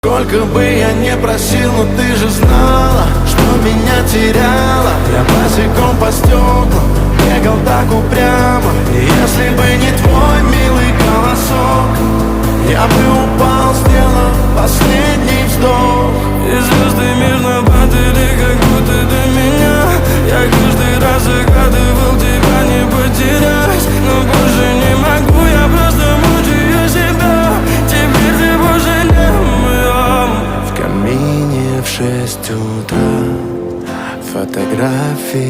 Сколько бы я не просил, но ты же знала, что меня теряла. Я босиком по стеклам бегал так упрямо. И если бы не твой милый голосок, я бы упал, сделав последний вздох. И звезды мирно падали, как будто до меня. Я каждый раз загадывал тебя не потерять, но больше не могу, я просто мучаю себя. Теперь ты больше не моя. В камине в 6 утра фотографии